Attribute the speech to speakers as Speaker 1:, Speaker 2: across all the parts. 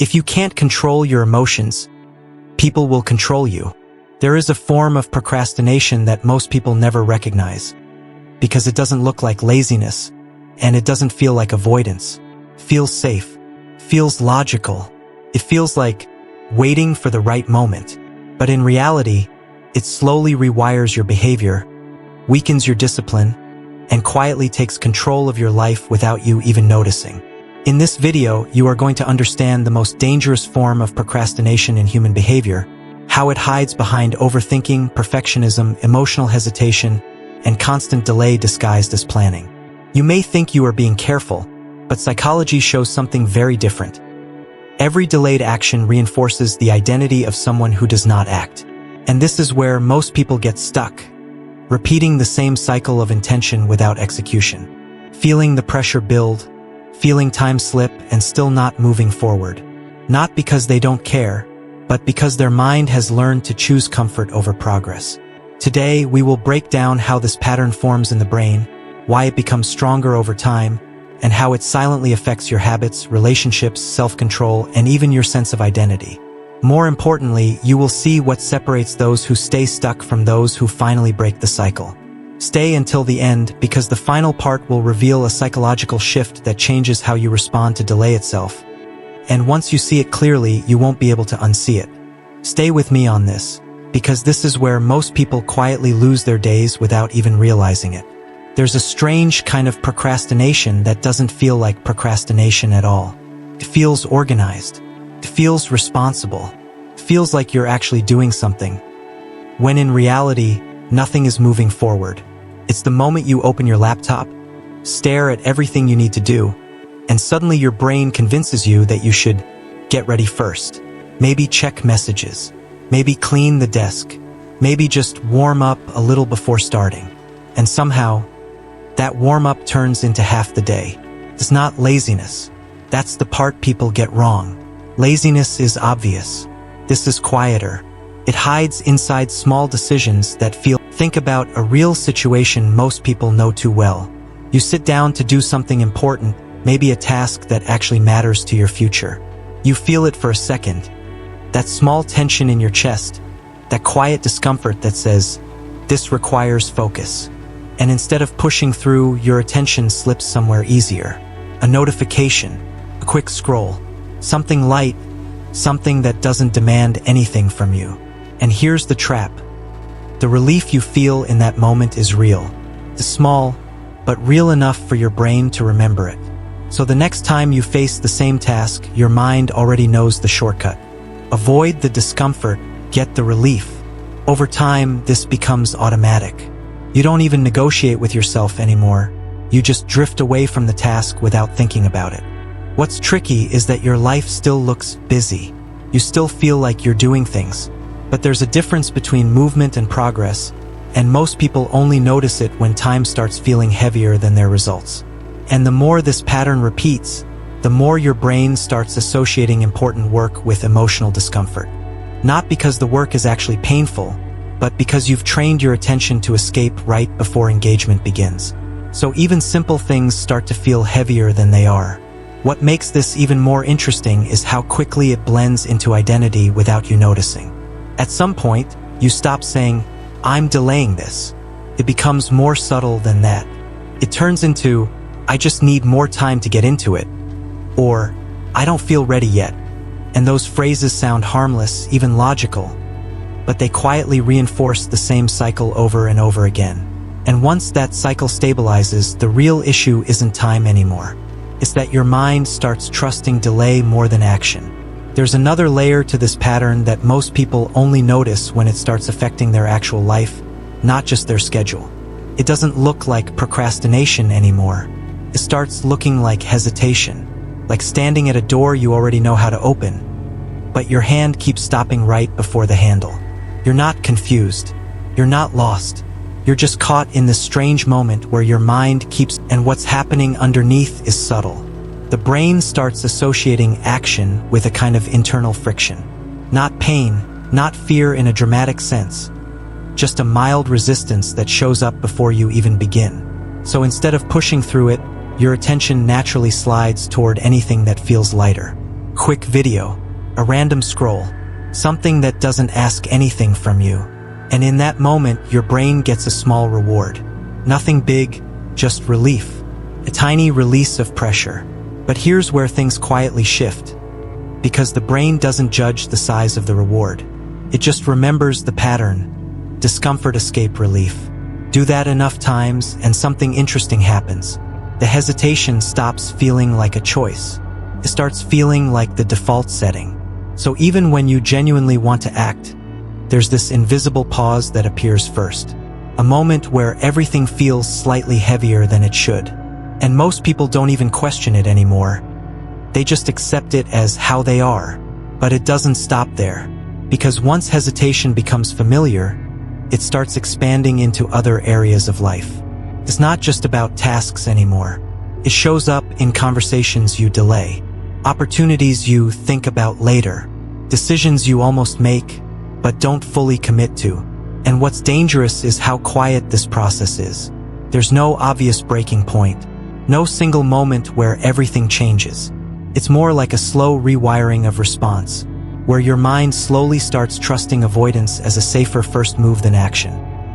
Speaker 1: If you can't control your emotions, people will control you. There is a form of procrastination that most people never recognize, because it doesn't look like laziness, and it doesn't feel like avoidance. Feels safe, feels logical. It feels like waiting for the right moment. But in reality, it slowly rewires your behavior, weakens your discipline, and quietly takes control of your life without you even noticing. In this video, you are going to understand the most dangerous form of procrastination in human behavior, how it hides behind overthinking, perfectionism, emotional hesitation, and constant delay disguised as planning. You may think you are being careful, but psychology shows something very different. Every delayed action reinforces the identity of someone who does not act. And this is where most people get stuck, repeating the same cycle of intention without execution, feeling the pressure build, feeling time slip, and still not moving forward. Not because they don't care, but because their mind has learned to choose comfort over progress. Today, we will break down how this pattern forms in the brain, why it becomes stronger over time, and how it silently affects your habits, relationships, self-control, and even your sense of identity. More importantly, you will see what separates those who stay stuck from those who finally break the cycle. Stay until the end, because the final part will reveal a psychological shift that changes how you respond to delay itself. And once you see it clearly, you won't be able to unsee it. Stay with me on this, because this is where most people quietly lose their days without even realizing it. There's a strange kind of procrastination that doesn't feel like procrastination at all. It feels organized. It feels responsible. It feels like you're actually doing something, when in reality, nothing is moving forward. It's the moment you open your laptop, stare at everything you need to do, and suddenly your brain convinces you that you should get ready first. Maybe check messages. Maybe clean the desk. Maybe just warm up a little before starting. And somehow, that warm-up turns into half the day. It's not laziness. That's the part people get wrong. Laziness is obvious. This is quieter. It hides inside small decisions that feel. Think about a real situation most people know too well. You sit down to do something important, maybe a task that actually matters to your future. You feel it for a second. That small tension in your chest, that quiet discomfort that says, this requires focus. And instead of pushing through, your attention slips somewhere easier. A notification, a quick scroll, something light, something that doesn't demand anything from you. And here's the trap. The relief you feel in that moment is real. It's small, but real enough for your brain to remember it. So the next time you face the same task, your mind already knows the shortcut. Avoid the discomfort, get the relief. Over time, this becomes automatic. You don't even negotiate with yourself anymore. You just drift away from the task without thinking about it. What's tricky is that your life still looks busy. You still feel like you're doing things. But there's a difference between movement and progress, and most people only notice it when time starts feeling heavier than their results. And the more this pattern repeats, the more your brain starts associating important work with emotional discomfort. Not because the work is actually painful, but because you've trained your attention to escape right before engagement begins. So even simple things start to feel heavier than they are. What makes this even more interesting is how quickly it blends into identity without you noticing. At some point, you stop saying, I'm delaying this. It becomes more subtle than that. It turns into, I just need more time to get into it, or I don't feel ready yet. And those phrases sound harmless, even logical, but they quietly reinforce the same cycle over and over again. And once that cycle stabilizes, the real issue isn't time anymore. It's that your mind starts trusting delay more than action. There's another layer to this pattern that most people only notice when it starts affecting their actual life, not just their schedule. It doesn't look like procrastination anymore. It starts looking like hesitation, like standing at a door you already know how to open, but your hand keeps stopping right before the handle. You're not confused. You're not lost. You're just caught in this strange moment where your mind keeps, and what's happening underneath is subtle. The brain starts associating action with a kind of internal friction. Not pain, not fear in a dramatic sense, just a mild resistance that shows up before you even begin. So instead of pushing through it, your attention naturally slides toward anything that feels lighter. quick video, a random scroll, something that doesn't ask anything from you. And in that moment, your brain gets a small reward. Nothing big, just relief. A tiny release of pressure. But here's where things quietly shift. Because the brain doesn't judge the size of the reward. It just remembers the pattern. Discomfort, escape, relief. Do that enough times and something interesting happens. The hesitation stops feeling like a choice. It starts feeling like the default setting. So even when you genuinely want to act, there's this invisible pause that appears first. A moment where everything feels slightly heavier than it should. And most people don't even question it anymore. They just accept it as how they are. But it doesn't stop there. Because once hesitation becomes familiar, it starts expanding into other areas of life. It's not just about tasks anymore. It shows up in conversations you delay, opportunities you think about later, decisions you almost make, but don't fully commit to. And what's dangerous is how quiet this process is. There's no obvious breaking point, no single moment where everything changes. It's more like a slow rewiring of response, where your mind slowly starts trusting avoidance as a safer first move than action.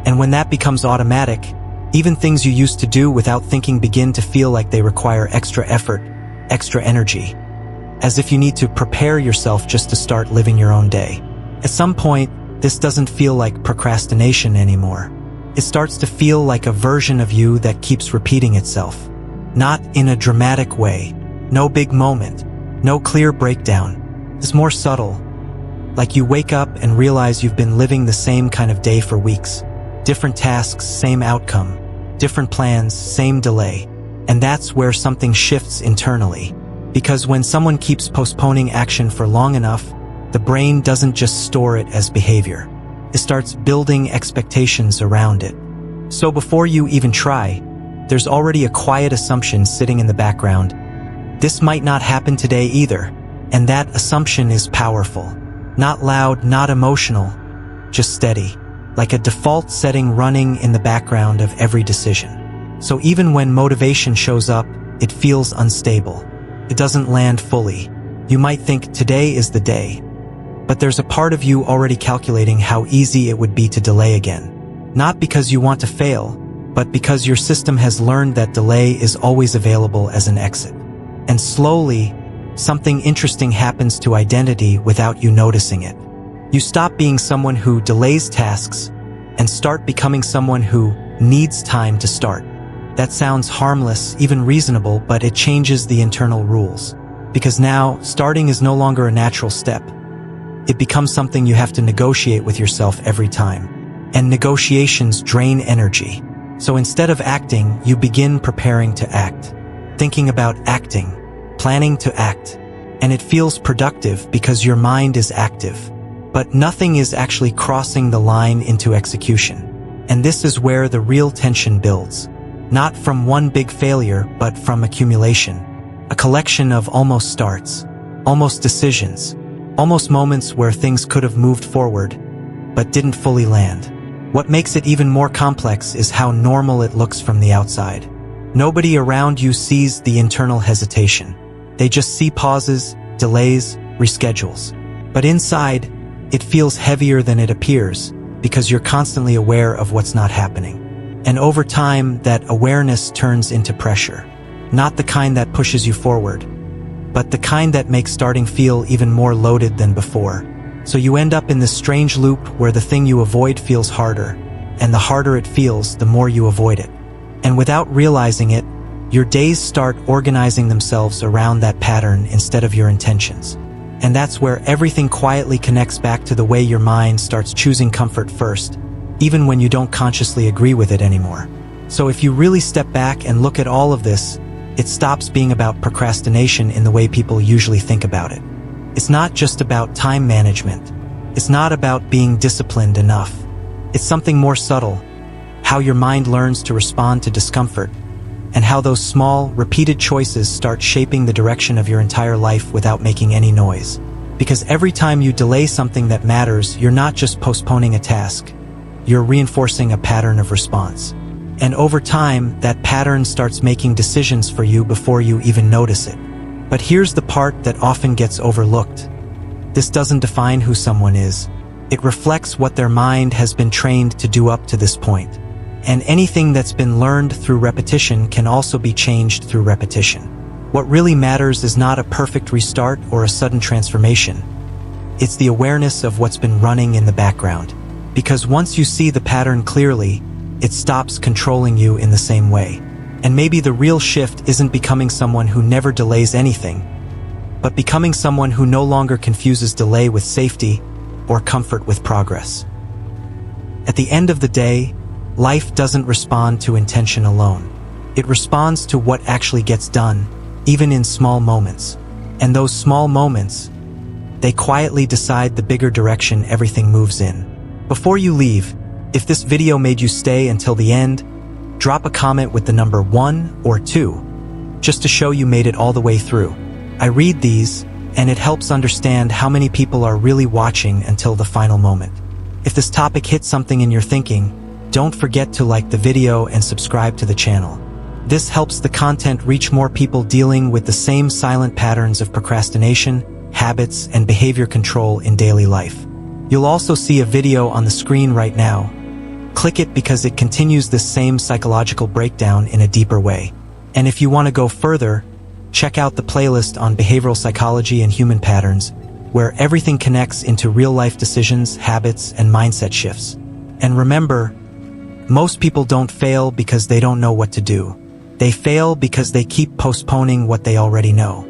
Speaker 1: And when that becomes automatic, even things you used to do without thinking begin to feel like they require extra effort, extra energy, as if you need to prepare yourself just to start living your own day. At some point, this doesn't feel like procrastination anymore. It starts to feel like a version of you that keeps repeating itself. Not in a dramatic way, no big moment, no clear breakdown. It's more subtle, like you wake up and realize you've been living the same kind of day for weeks. Different tasks, same outcome. Different plans, same delay. And that's where something shifts internally. Because when someone keeps postponing action for long enough, the brain doesn't just store it as behavior. It starts building expectations around it. So before you even try, there's already a quiet assumption sitting in the background. This might not happen today either. And that assumption is powerful. Not loud, not emotional, just steady. Like a default setting running in the background of every decision. So even when motivation shows up, it feels unstable. It doesn't land fully. You might think today is the day. But there's a part of you already calculating how easy it would be to delay again. Not because you want to fail, but because your system has learned that delay is always available as an exit. And slowly, something interesting happens to identity without you noticing it. You stop being someone who delays tasks and start becoming someone who needs time to start. That sounds harmless, even reasonable, but it changes the internal rules. Because now, starting is no longer a natural step. It becomes something you have to negotiate with yourself every time. And negotiations drain energy. So instead of acting, you begin preparing to act. Thinking about acting. Planning to act. And it feels productive because your mind is active. But nothing is actually crossing the line into execution. And this is where the real tension builds. Not from one big failure, but from accumulation. A collection of almost starts, almost decisions, almost moments where things could have moved forward, but didn't fully land. What makes it even more complex is how normal it looks from the outside. Nobody around you sees the internal hesitation. They just see pauses, delays, reschedules. But inside, it feels heavier than it appears because you're constantly aware of what's not happening. And over time, that awareness turns into pressure. Not the kind that pushes you forward, but the kind that makes starting feel even more loaded than before. So you end up in this strange loop where the thing you avoid feels harder, and the harder it feels, the more you avoid it. And without realizing it, your days start organizing themselves around that pattern instead of your intentions. And that's where everything quietly connects back to the way your mind starts choosing comfort first, even when you don't consciously agree with it anymore. So if you really step back and look at all of this, it stops being about procrastination in the way people usually think about it. It's not just about time management. It's not about being disciplined enough. It's something more subtle, how your mind learns to respond to discomfort, and how those small, repeated choices start shaping the direction of your entire life without making any noise. Because every time you delay something that matters, you're not just postponing a task, you're reinforcing a pattern of response. And over time, that pattern starts making decisions for you before you even notice it. But here's the part that often gets overlooked. This doesn't define who someone is. It reflects what their mind has been trained to do up to this point. And anything that's been learned through repetition can also be changed through repetition. What really matters is not a perfect restart or a sudden transformation. It's the awareness of what's been running in the background. Because once you see the pattern clearly, it stops controlling you in the same way. And maybe the real shift isn't becoming someone who never delays anything, but becoming someone who no longer confuses delay with safety or comfort with progress. At the end of the day, life doesn't respond to intention alone. It responds to what actually gets done, even in small moments. And those small moments, they quietly decide the bigger direction everything moves in. Before you leave, if this video made you stay until the end, drop a comment with the number 1 or 2, just to show you made it all the way through. I read these, and it helps understand how many people are really watching until the final moment. If this topic hit something in your thinking, don't forget to like the video and subscribe to the channel. This helps the content reach more people dealing with the same silent patterns of procrastination, habits, and behavior control in daily life. You'll also see a video on the screen right now. Click it because it continues this same psychological breakdown in a deeper way. And if you want to go further, check out the playlist on behavioral psychology and human patterns, where everything connects into real-life decisions, habits, and mindset shifts. And remember, most people don't fail because they don't know what to do. They fail because they keep postponing what they already know.